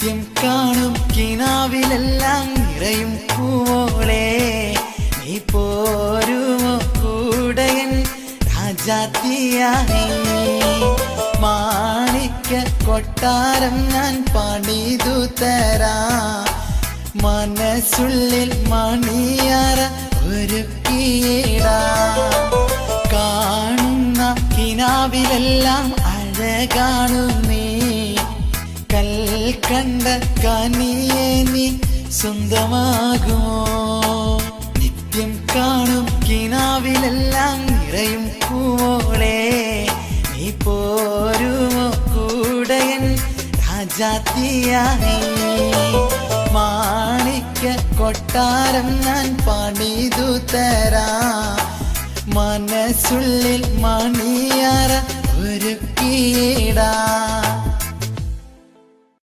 നിത്യം കാണും കിനാവിലെല്ലാം നിറയും പൂവോളെ നീ പോരുമോ കൂടയൻ രാജാത്തിയായി മാണിക്യ കൊട്ടാരം ഞാൻ പണിതു തരാം മനസ്സുള്ളിൽ മണിയറ ഒരുക്കിയിടാം കാണുന്ന കിനാവിലെല്ലാം അഴകാണു നീ കൽക്കണ്ട കനിയെ നീ സ്വന്തമാകുമോ നിത്യം കാണും കിനാവിലെല്ലാം നിറയും പൂവോളെ നീ പോരുമോ കൂടയൻ രാജാത്തിയായി മാണിക്യ കൊട്ടാരം ഞാൻ പണിതു തരാം മനസ്സുള്ളിൽ മണിയറ ഒരുക്കിയിടാം